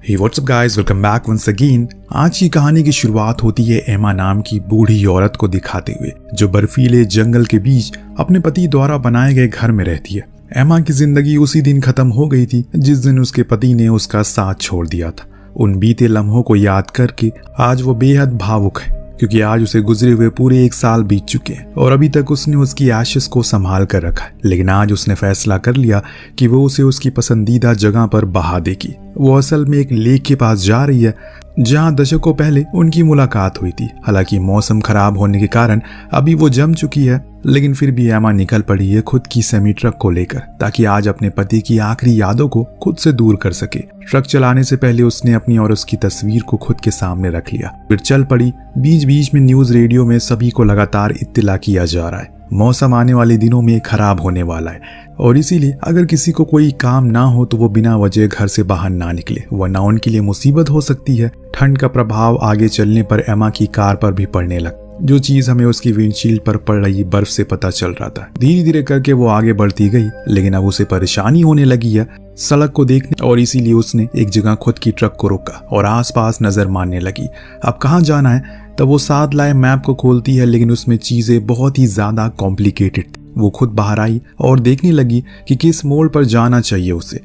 Hey, what's up guys? Welcome back once again। आज की कहानी की शुरुआत होती है एमा नाम की बूढ़ी औरत को दिखाते हुए, जो बर्फीले जंगल के बीच अपने पति द्वारा बनाए गए घर में रहती है। एमा की जिंदगी उसी दिन खत्म हो गई थी जिस दिन उसके पति ने उसका साथ छोड़ दिया था। उन बीते लम्हों को याद करके आज वो बेहद भावुक है, क्योंकि आज उसे गुजरे हुए पूरे 1 साल बीत चुके हैं और अभी तक उसने उसकी एशेस को संभाल कर रखा है। लेकिन आज उसने फैसला कर लिया कि वो उसे उसकी पसंदीदा जगह पर बहा देगी। वो असल में एक लेक के पास जा रही है जहां दशकों पहले उनकी मुलाकात हुई थी। हालांकि मौसम खराब होने के कारण अभी वो जम चुकी है, लेकिन फिर भी एमा निकल पड़ी है खुद की सेमी ट्रक को लेकर, ताकि आज अपने पति की आखिरी यादों को खुद से दूर कर सके। ट्रक चलाने से पहले उसने अपनी और उसकी तस्वीर को खुद के सामने रख लिया, फिर चल पड़ी। बीच बीच में न्यूज रेडियो में सभी को लगातार इत्तिला किया जा रहा है, मौसम आने वाले दिनों में खराब होने वाला है और इसीलिए अगर किसी को कोई काम ना हो तो वो बिना वजह घर से बाहर ना निकले, वरना उनके लिए मुसीबत हो सकती है। ठंड का प्रभाव आगे चलने पर एमा की कार पर भी पड़ने लगा, जो चीज हमें उसकी विंडशील्ड पर पड़ रही बर्फ से पता चल रहा था। धीरे धीरे करके वो आगे बढ़ती गई, लेकिन अब उसे परेशानी होने लगी है सड़क को देखने, और इसीलिए उसने एक जगह खुद की ट्रक को रोका और आसपास नजर मारने लगी। अब कहाँ जाना है? तब वो साथ लाए मैप को खोलती है, लेकिन उसमें चीजें बहुत ही ज्यादा कॉम्प्लिकेटेड थी। वो खुद बाहर आई और देखने लगी कि किस मोड़ पर जाना चाहिए उसे।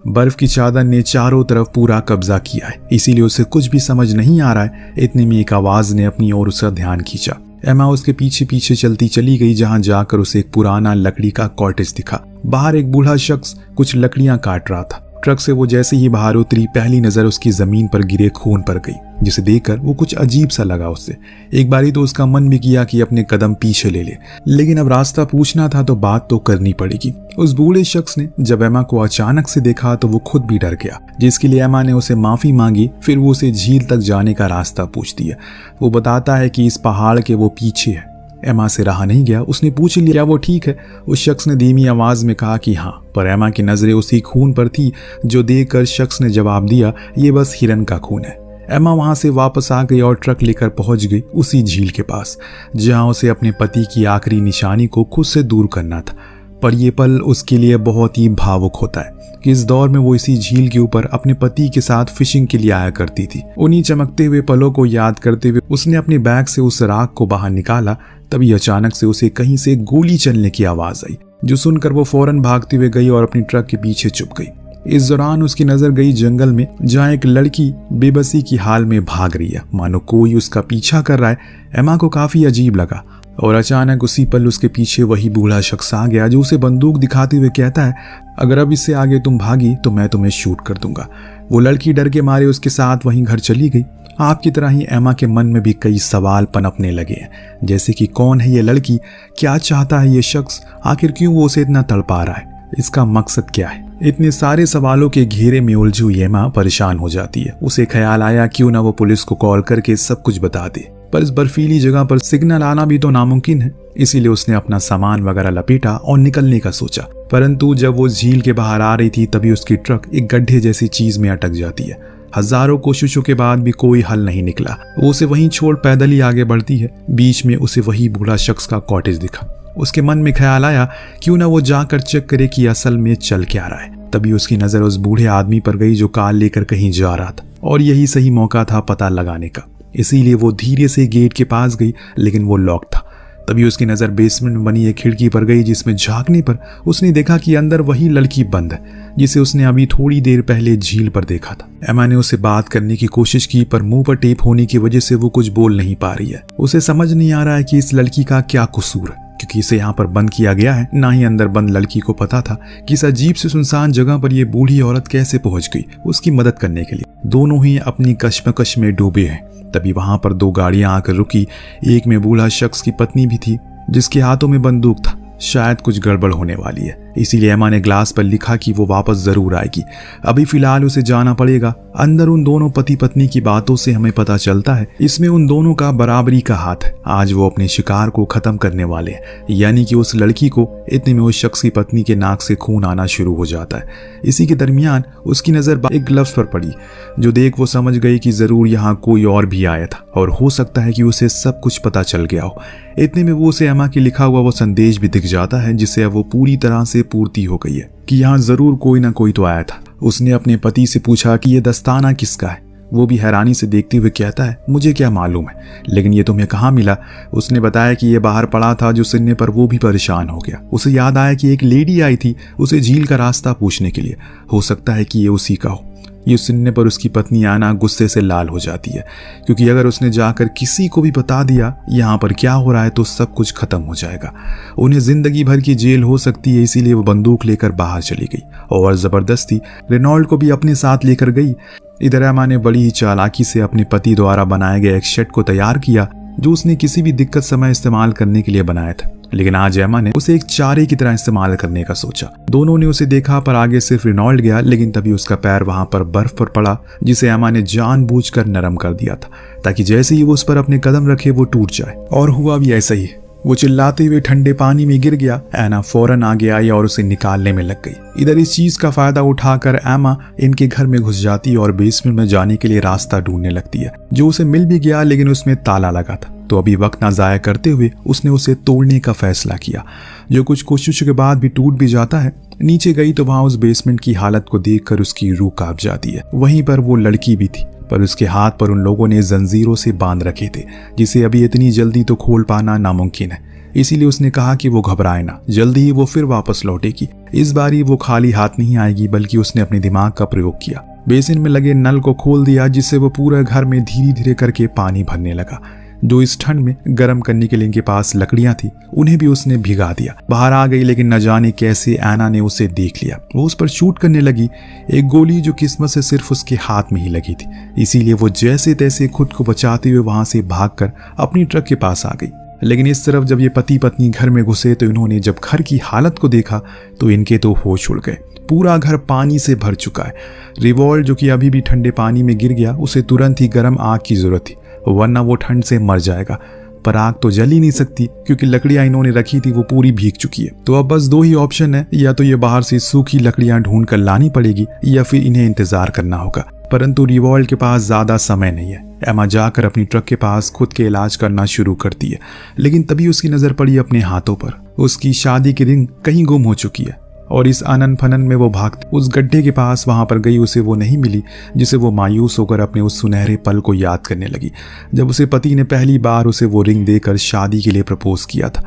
बर्फ की चादर ने चारों तरफ पूरा कब्जा किया है, इसीलिए उसे कुछ भी समझ नहीं आ रहा है। इतने में एक आवाज ने अपनी ओर उसका ध्यान खींचा। एमा उसके पीछे पीछे चलती चली गई, जहां जाकर उसे एक पुराना लकड़ी का कॉटेज दिखा। बाहर एक बूढ़ा शख्स कुछ लकड़ियां काट रहा था। ट्रक से वो जैसे ही बाहर उतरी, पहली नजर उसकी जमीन पर गिरे खून पर गई, जिसे देखकर वो कुछ अजीब सा लगा उसे। एक बारी तो उसका मन भी किया कि अपने कदम पीछे ले ले, लेकिन अब रास्ता पूछना था तो बात तो करनी पड़ेगी। उस बूढ़े शख्स ने जब एमा को अचानक से देखा तो वो खुद भी डर गया, जिसके लिए एमा ने उसे माफी मांगी। फिर वो उसे झील तक जाने का रास्ता पूछती है। वो बताता है कि इस पहाड़ के वो पीछे है। एमा से रहा नहीं गया, उसने पूछ लिया क्या वो ठीक है। उस शख्स ने धीमी आवाज में कहा कि हाँ, पर एमा की नजरें उसी खून पर थी, जो देखकर शख्स ने जवाब दिया, ये बस हिरन का खून है। एमा वहां से वापस आ गई और ट्रक लेकर पहुंच गई उसी झील के पास, जहां उसे अपने पति की आखिरी निशानी को खुद से दूर करना था। पर यह पल उसके लिए बहुत ही भावुक होता है कि इस दौर में वो इसी झील के ऊपर अपने पति के साथ फिशिंग के लिए आया करती थी। उन्हीं चमकते हुए पलों को याद करते हुए उसने अपने बैग से उस राख को बाहर निकाला। तभी अचानक से उसे कहीं से गोली चलने की आवाज आई, जो सुनकर वो फौरन भागते हुए गई और अपनी ट्रक के पीछे छुप गई। इस दौरान उसकी नजर गई जंगल में, जहाँ एक लड़की बेबसी की हाल में भाग रही है, मानो कोई उसका पीछा कर रहा है। एमा को काफी अजीब लगा और अचानक उसी पल उसके पीछे वही बूढ़ा शख्स आ गया, जो उसे बंदूक दिखाते हुए कहता है, अगर अब इससे आगे तुम भागी तो मैं तुम्हें शूट कर दूंगा। वो लड़की डर के मारे उसके साथ वहीं घर चली गई। आपकी तरह ही एमा के मन में भी कई सवाल पनपने लगे हैं, जैसे कि कौन है ये लड़की, क्या चाहता है ये शख्स, आखिर क्यों वो उसे इतना तड़पा रहा है, इसका मकसद क्या है। इतने सारे सवालों के घेरे में उलझी हुई एमा परेशान हो जाती है। उसे ख्याल आया क्यों ना वो पुलिस को कॉल करके सब कुछ बता दे, पर इस बर्फीली जगह पर सिग्नल आना भी तो नामुमकिन है। इसीलिए उसने अपना सामान वगैरह लपेटा और निकलने का सोचा, परंतु जब वो झील के बाहर आ रही थी तभी उसकी ट्रक एक गड्ढे जैसी चीज में अटक जाती है। हजारों कोशिशों के बाद भी कोई हल नहीं निकला। वो उसे वहीं छोड़ पैदल ही आगे बढ़ती है। बीच में उसे वही बूढ़ा शख्स का कॉटेज दिखा। उसके मन में ख्याल आया क्यों ना वो जाकर चेक करे कि असल में चल क्या रहा है। तभी उसकी नजर उस बूढ़े आदमी पर गई जो कार लेकर कहीं जा रहा था, और यही सही मौका था पता लगाने का। इसीलिए वो धीरे से गेट के पास गई, लेकिन वो लॉक था। तभी उसकी नजर बेसमेंट में बनी एक खिड़की पर गई, जिसमें झांकने पर उसने देखा कि अंदर वही लड़की बंद है, जिसे उसने अभी थोड़ी देर पहले झील पर देखा था। एमा ने उससे बात करने की कोशिश की, पर मुंह पर टेप होने की वजह से वो कुछ बोल नहीं पा रही है। उसे समझ नहीं आ रहा है कि इस लड़की का क्या कसूर है, क्योंकि इसे यहाँ पर बंद किया गया है। ना ही अंदर बंद लड़की को पता था कि इस अजीब से सुनसान जगह पर यह बूढ़ी औरत कैसे पहुंच गई उसकी मदद करने के लिए। दोनों ही अपनी कश्मकश में डूबे हैं। तभी वहां पर 2 गाड़ियां आकर रुकी। एक में बूढ़ा शख्स की पत्नी भी थी, जिसके हाथों में बंदूक था। शायद कुछ गड़बड़ होने वाली है, इसीलिए एमा ने ग्लास पर लिखा कि वो वापस जरूर आएगी। अभी फिलहाल उसे जाना पड़ेगा। अंदर उन दोनों पति पत्नी की बातों से हमें पता चलता है इसमें उन दोनों का बराबरी का हाथ है। आज वो अपने शिकार को खत्म करने वाले हैं, यानी कि उस लड़की को। इतने में उस शख्स की पत्नी के नाक से खून आना शुरू हो जाता है। इसी के दरमियान उसकी नजर एक ग्लव्स पर पड़ी, जो देख वो समझ गई कि जरूर यहाँ कोई और भी आया था और हो सकता है कि उसे सब कुछ पता चल गया हो। इतने में वो उसे एमा के लिखा हुआ वो संदेश भी दिख जाता है, जिसे अब वो पूरी तरह से पूर्ति हो गई है कि यहाँ जरूर कोई ना कोई तो आया था। उसने अपने पति से पूछा कि ये दस्ताना किसका है। वो भी हैरानी से देखते हुए कहता है, मुझे क्या मालूम है, लेकिन ये तुम्हें कहाँ मिला। उसने बताया कि ये बाहर पड़ा था। जो सुनने पर वो भी परेशान हो गया। उसे याद आया कि एक लेडी आई थी उसे झील का रास्ता पूछने के लिए, हो सकता है कि ये उसी का हो। ये सुनने पर उसकी पत्नी आना गुस्से से लाल हो जाती है, क्योंकि अगर उसने जाकर किसी को भी बता दिया यहाँ पर क्या हो रहा है तो सब कुछ खत्म हो जाएगा। उन्हें जिंदगी भर की जेल हो सकती है। इसीलिए वो बंदूक लेकर बाहर चली गई और जबरदस्ती रेनॉल्ड को भी अपने साथ लेकर गई। इधर एमा ने बड़ी ही चालाकी से अपने पति द्वारा बनाए गए एक शेड को तैयार किया, जो उसने किसी भी दिक्कत समय इस्तेमाल करने के लिए बनाया था। लेकिन आज एमा ने उसे एक चारे की तरह इस्तेमाल करने का सोचा। दोनों ने उसे देखा, पर आगे सिर्फ रेनॉल्ड गया। लेकिन तभी उसका पैर वहां पर बर्फ पर पड़ा, जिसे एमा ने जानबूझकर नरम कर दिया था, ताकि जैसे ही वो उस पर अपने कदम रखे वो टूट जाए। और हुआ भी ऐसा ही। वो चिल्लाते हुए ठंडे पानी में गिर गया। एना फौरन आगे आई और उसे निकालने में लग गई। इधर इस चीज का फायदा उठाकर एमा इनके घर में घुस जाती है और बेसमेंट में जाने के लिए रास्ता ढूंढने लगती है, जो उसे मिल भी गया, लेकिन उसमें ताला लगा था। तो अभी वक्त ना जाया करते हुए उसने उसे तोड़ने का फैसला किया, जो कुछ कोशिशों के बाद भी टूट भी जाता है। नीचे गई तो वहां उस बेसमेंट की हालत को देखकर उसकी रूह कांप जाती है। वहीं पर वो लड़की भी थी, पर उसके हाथ पर उन लोगों ने जंजीरों से बांध रखे थे, जिसे अभी इतनी जल्दी तो खोल पाना नामुमकिन है। इसीलिए उसने कहा कि वो घबराए ना, जल्दी ही वो फिर वापस लौटेगी। इस बारी वो खाली हाथ नहीं आएगी, बल्कि उसने अपने दिमाग का प्रयोग किया। बेसिन में लगे नल को खोल दिया, जिससे वो पूरे घर में धीरे धीरे करके पानी भरने लगा। जो इस ठंड में गर्म करने के लिए इनके पास लकड़ियां थी, उन्हें भी उसने भिगा दिया। बाहर आ गई, लेकिन न जाने कैसे एना ने उसे देख लिया। वो उस पर शूट करने लगी, एक गोली जो किस्मत से सिर्फ उसके हाथ में ही लगी थी। इसीलिए वो जैसे तैसे खुद को बचाते हुए वहां से भागकर अपनी ट्रक के पास आ गई। लेकिन इस तरफ जब ये पति पत्नी घर में घुसे तो इन्होंने जब घर की हालत को देखा तो इनके तो होश उड़ गए। पूरा घर पानी से भर चुका है। रिवॉल्ट, जो कि अभी भी ठंडे पानी में गिर गया, उसे तुरंत ही गर्म आग की जरूरत थी, वरना वो ठंड से मर जाएगा। पर आग तो जल ही नहीं सकती, क्योंकि लकड़ियां इन्होंने रखी थी वो पूरी भीग चुकी है। तो अब बस दो ही ऑप्शन है, या तो ये बाहर से सूखी लकड़ियां ढूंढ कर लानी पड़ेगी, या फिर इन्हें इंतजार करना होगा। परंतु रिवॉल्ट के पास ज्यादा समय नहीं है। एमा जाकर अपनी ट्रक के पास खुद के इलाज करना शुरू करती है, लेकिन तभी उसकी नजर पड़ी अपने हाथों पर। उसकी शादी की रिंग कहीं गुम हो चुकी है, और इस आनन फनन में वो भागती उस गड्ढे के पास वहां पर गई। उसे वो नहीं मिली, जिसे वो मायूस होकर अपने उस सुनहरे पल को याद करने लगी, जब उसे पति ने पहली बार उसे वो रिंग देकर शादी के लिए प्रपोज किया था।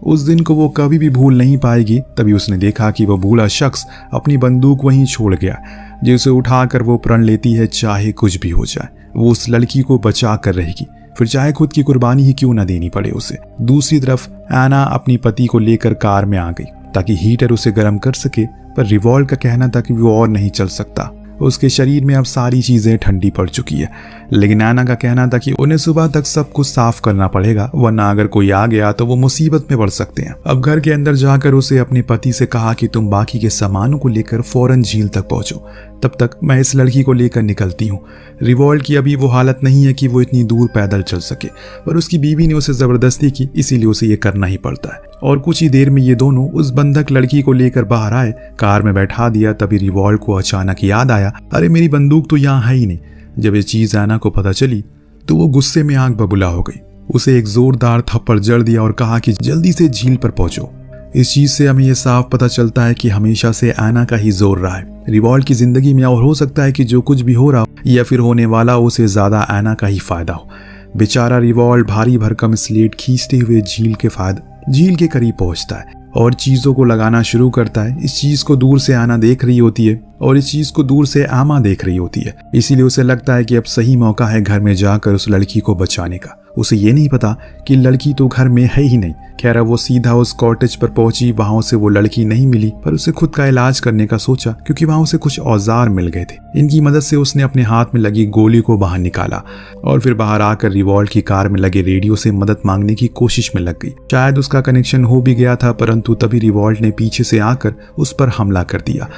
उस दिन को वो कभी भी भूल नहीं पाएगी। तभी उसने देखा कि वो भूला शख्स अपनी बंदूक वहीं छोड़ गया, जिसे उठाकर वो प्रण लेती है, चाहे कुछ भी हो जाए वो उस लड़की को बचा कर रहेगी, फिर चाहे खुद की कुर्बानी ही क्यों न देनी पड़े उसे। दूसरी तरफ एना अपनी पति को लेकर कार में आ गई, ताकि हीटर उसे गर्म कर सके। पर रिवॉल्ट का कहना था कि वो और नहीं चल सकता, उसके शरीर में अब सारी चीजें ठंडी पड़ चुकी है। लेकिन एना का कहना था कि उन्हें सुबह तक सब कुछ साफ करना पड़ेगा, वरना अगर कोई आ गया तो वो मुसीबत में पड़ सकते हैं। अब घर के अंदर जाकर उसे अपने पति से कहा कि तुम बाकी के सामानों को लेकर फौरन झील तक पहुंचो, तब तक मैं इस लड़की को लेकर निकलती हूँ। रिवॉल्ट की अभी वो हालत नहीं है कि वो इतनी दूर पैदल चल सके, पर उसकी बीवी ने उसे जबरदस्ती की, इसीलिए उसे ये करना ही पड़ता है। और कुछ ही देर में ये दोनों उस बंधक लड़की को लेकर बाहर आए, कार में बैठा दिया। तभी रिवॉल्ट को अचानक याद आया, अरे मेरी बंदूक तो यहाँ है ही नहीं। जब ये चीज एना को पता चली तो वो गुस्से में आग बबूला हो गई। उसे एक जोरदार थप्पड़ जड़ दिया और कहा कि जल्दी से झील पर पहुंचो। इस चीज से हमें यह साफ पता चलता है कि हमेशा से एना का ही जोर रहा है रिवॉल्ट की जिंदगी में, और हो सकता है कि जो कुछ भी हो रहा हो या फिर होने वाला उसे ज्यादा एना का ही फायदा हो। बेचारा रिवॉल्ट भारी भरकम स्लेट खींचते हुए झील के करीब पहुंचता है और चीजों को लगाना शुरू करता है। इस चीज को दूर से आना देख रही होती है और इस चीज को दूर से आमा देख रही होती है। इसीलिए उसे लगता है कि अब सही मौका है घर में जाकर उस लड़की को बचाने का। उसे ये नहीं पता कि लड़की तो घर में है ही नहीं। खैर वो सीधा उस कॉटेज पर पहुंची, वहां से वो लड़की नहीं मिली, पर उसे खुद का इलाज करने का सोचा, क्योंकि वहां उसे कुछ औजार मिल गए थे। इनकी मदद से उसने अपने हाथ में लगी गोली को बाहर निकाला और फिर बाहर आकर रिवॉल्ट की कार में लगे रेडियो से मदद मांगने की कोशिश में लग गई। शायद उसका कनेक्शन हो भी गया था, परंतु तभी रिवॉल्ट ने पीछे से आकर उस पर हमला कर दिया।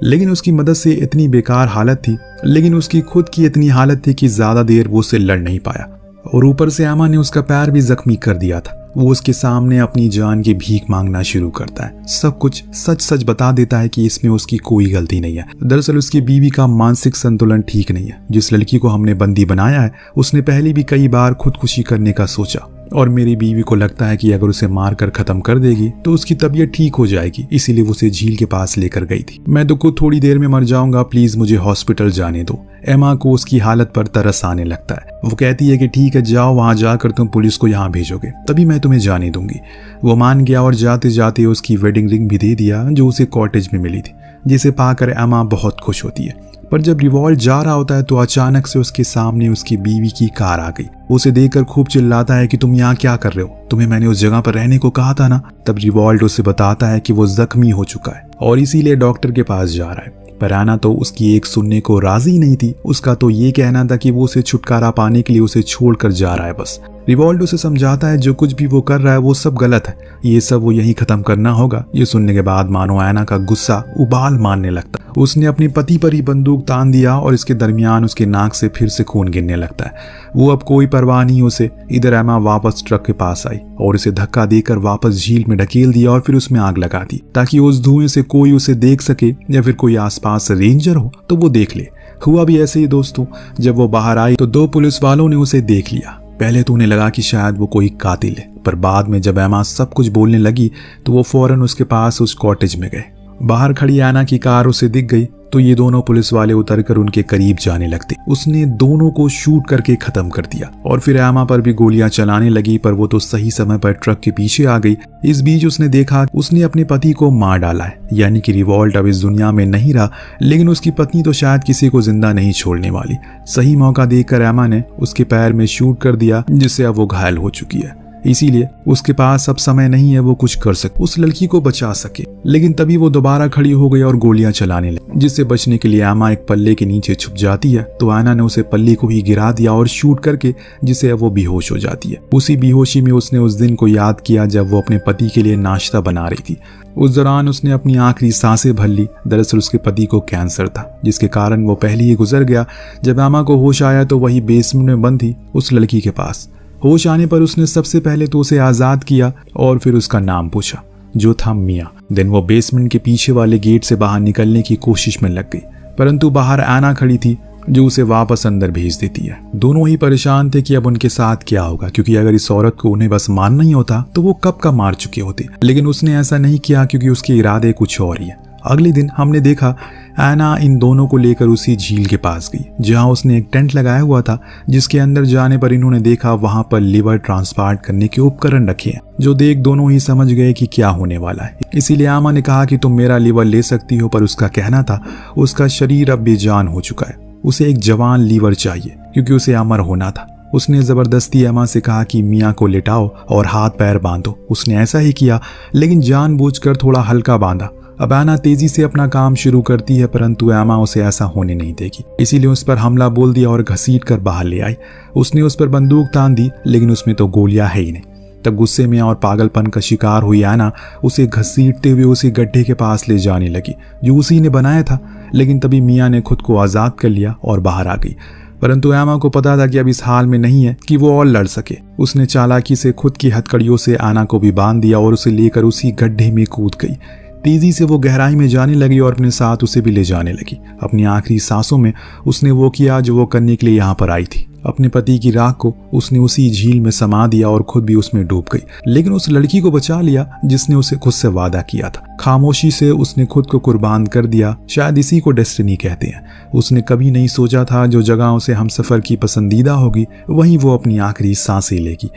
लेकिन उसकी मदद से इतनी बेकार हालत थी, लेकिन उसकी खुद की इतनी हालत थी कि ज्यादा देर वो उससे लड़ नहीं पाया। और ऊपर से आमा ने उसका पैर भी जख्मी कर दिया था। वो उसके सामने अपनी जान की भीख मांगना शुरू करता है। सब कुछ सच सच बता देता है कि इसमें उसकी कोई गलती नहीं है। दरअसल उसकी बीवी का मानसिक संतुलन ठीक नहीं है। जिस लड़की को हमने बंदी बनाया है उसने पहले भी कई बार खुदकुशी करने का सोचा, और मेरी बीवी को लगता है कि अगर उसे मारकर खत्म कर देगी तो उसकी तबीयत ठीक हो जाएगी, इसीलिए वो उसे झील के पास लेकर गई थी। मैं तो खुद थोड़ी देर में मर जाऊंगा, प्लीज मुझे हॉस्पिटल जाने दो। एमा को उसकी हालत पर तरस आने लगता है। वो कहती है कि ठीक है जाओ, वहां जाकर तुम पुलिस को यहाँ भेजोगे तभी मैं तुम्हें जाने दूंगी। वो मान गया और जाते जाते उसकी वेडिंग रिंग भी दे दिया जो उसे कॉटेज में मिली थी, जिसे पाकर एमा बहुत खुश होती है। पर जब रिवॉल्ट जा रहा होता है तो अचानक से उसके सामने उसकी बीवी की कार आ गई। उसे देखकर खूब चिल्लाता है कि तुम यहाँ क्या कर रहे हो, तुम्हें मैंने उस जगह पर रहने को कहा था ना। तब रिवॉल्ट उसे बताता है कि वो जख्मी हो चुका है और इसीलिए डॉक्टर के पास जा रहा है। पर आना तो उसकी एक सुनने को राजी नहीं थी। उसका तो ये कहना था कि वो उसे छुटकारा पाने के लिए उसे छोड़कर जा रहा है बस। रिवॉल्ट उसे समझाता है जो कुछ भी वो कर रहा है वो सब गलत है, ये सब वो यही खत्म करना होगा। ये सुनने के बाद मानो आयना का गुस्सा उबाल मारने लगता। उसने अपने पति पर ही बंदूक तान दिया और इसके दरमियान उसके नाक से फिर से खून गिरने लगता है। वो अब कोई परवाह नहीं उसे। इधर एमा वापस ट्रक के पास आई और उसे धक्का देकर वापस झील में ढकेल दिया और फिर उसमें आग लगा दी ताकि उस धुएं से कोई उसे देख सके या फिर कोई आसपास रेंजर हो तो वो देख ले। हुआ भी ऐसे ही दोस्तों। जब वो बाहर आई तो 2 पुलिस वालों ने उसे देख लिया। पहले तो उन्हें लगा कि शायद वो कोई कातिल है, पर बाद में जब एमा सब कुछ बोलने लगी तो वो फौरन उसके पास उस कॉटेज में गए। बाहर खड़ी आना की कार उसे दिख गई तो ये दोनों पुलिस वाले उतरकर उनके करीब जाने लगते। उसने दोनों को शूट करके खत्म कर दिया और फिर एमा पर भी गोलियां चलाने लगी, पर वो तो सही समय पर ट्रक के पीछे आ गई। इस बीच उसने देखा उसने अपने पति को मार डाला है, यानी कि रिवॉल्ट अब इस दुनिया में नहीं रहा, लेकिन उसकी पत्नी तो शायद किसी को जिंदा नहीं छोड़ने वाली। सही मौका देखकर एमा ने उसके पैर में शूट कर दिया, जिससे अब वो घायल हो चुकी है। इसीलिए उसके पास अब समय नहीं है वो कुछ कर सके, उस लड़की को बचा सके। लेकिन तभी वो दोबारा खड़ी हो गई और गोलियां चलाने लगी, जिससे बचने के लिए एमा एक पल्ले के नीचे छुप जाती है। तो आयना ने उसे पल्ले को ही गिरा दिया और शूट करके, जिससे अब वो बेहोश हो जाती है। उसी बेहोशी में उसने उस दिन को याद किया जब वो अपने पति के लिए नाश्ता बना रही थी। उस दौरान उसने अपनी आखिरी सांसें भर ली। दरअसल उसके पति को कैंसर था, जिसके कारण वो पहले ही गुजर गया। जब एमा को होश आया तो वही बेसमेंट में बंद थी उस लड़की के पास। होश आने पर उसने सबसे पहले तो उसे आजाद किया और फिर उसका नाम पूछा, जो था मिया। देन वो बेसमेंट के पीछे वाले गेट से बाहर निकलने की कोशिश में लग गई, परंतु बाहर आना खड़ी थी जो उसे वापस अंदर भेज देती है। दोनों ही परेशान थे कि अब उनके साथ क्या होगा, क्योंकि अगर इस औरत को उन्हें बस मारना ही होता तो वो कब का मार चुके होते। लेकिन उसने ऐसा नहीं किया क्योंकि उसके इरादे कुछ और ही है। अगले दिन हमने देखा आयना इन दोनों को लेकर उसी झील के पास गई जहां उसने एक टेंट लगाया हुआ था, जिसके अंदर जाने पर इन्होंने देखा वहां पर लिवर ट्रांसप्लांट करने के उपकरण रखे हैं, जो देख दोनों ही समझ गए कि क्या होने वाला है। इसीलिए आमा ने कहा कि तुम मेरा लिवर ले सकती हो, पर उसका कहना था उसका शरीर अब बेजान हो चुका है, उसे एक जवान लीवर चाहिए क्योंकि उसे अमर होना था। उसने जबरदस्ती एमा से कहा कि मियाँ को लेटाओ और हाथ पैर बांधो। उसने ऐसा ही किया, लेकिन जानबूझकर थोड़ा हल्का बांधा। अब आना तेजी से अपना काम शुरू करती है, परंतु एमा उसे ऐसा होने नहीं देगी। इसीलिए उस पर हमला बोल दिया और घसीट कर बाहर ले आई। उसने उस पर बंदूक तान दी, लेकिन उसमें तो गोलियां है ही नहीं। तब गुस्से में और पागलपन का शिकार हुई आना उसे घसीटते हुए उसी गड्ढे के पास ले जाने लगी जो उसी ने बनाया था। लेकिन तभी मियाँ ने खुद को आजाद कर लिया और बाहर आ गई, परंतु एमा को पता था कि अब इस हाल में नहीं है कि वो और लड़ सके। उसने चालाकी से खुद की हथकड़ियों से आना को भी बांध दिया और उसे लेकर उसी गड्ढे में कूद गई। तेजी से वो गहराई में जाने लगी और अपने साथ उसे भी ले जाने लगी। अपनी आखिरी सांसों में उसने वो किया जो वो करने के लिए यहाँ पर आई थी। अपने पति की राख को उसने उसी झील में समा दिया और खुद भी उसमें डूब गई, लेकिन उस लड़की को बचा लिया जिसने उसे खुद से वादा किया था। खामोशी से उसने खुद को कुर्बान कर दिया। शायद इसी को डेस्टिनी कहते हैं। उसने कभी नहीं सोचा था जो जगह उसे हमसफर की पसंदीदा होगी वहीं वो अपनी आखिरी सांसें लेगी।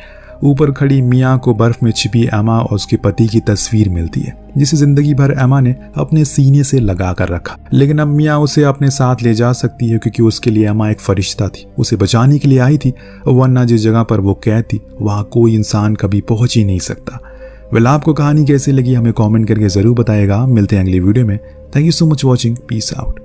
ऊपर खड़ी मियाँ को बर्फ में छिपी एमा और उसके पति की तस्वीर मिलती है, जिसे जिंदगी भर एमा ने अपने सीने से लगा कर रखा। लेकिन अब मियाँ उसे अपने साथ ले जा सकती है क्योंकि उसके लिए एमा एक फरिश्ता थी, उसे बचाने के लिए आई थी, वरना जिस जगह पर वो कैद थी वहाँ कोई इंसान कभी पहुंच ही नहीं सकता। वेल, आपको कहानी कैसी लगी हमें कॉमेंट करके जरूर बताएगा। मिलते हैं अगली वीडियो में। Thank you so much watching. Peace out.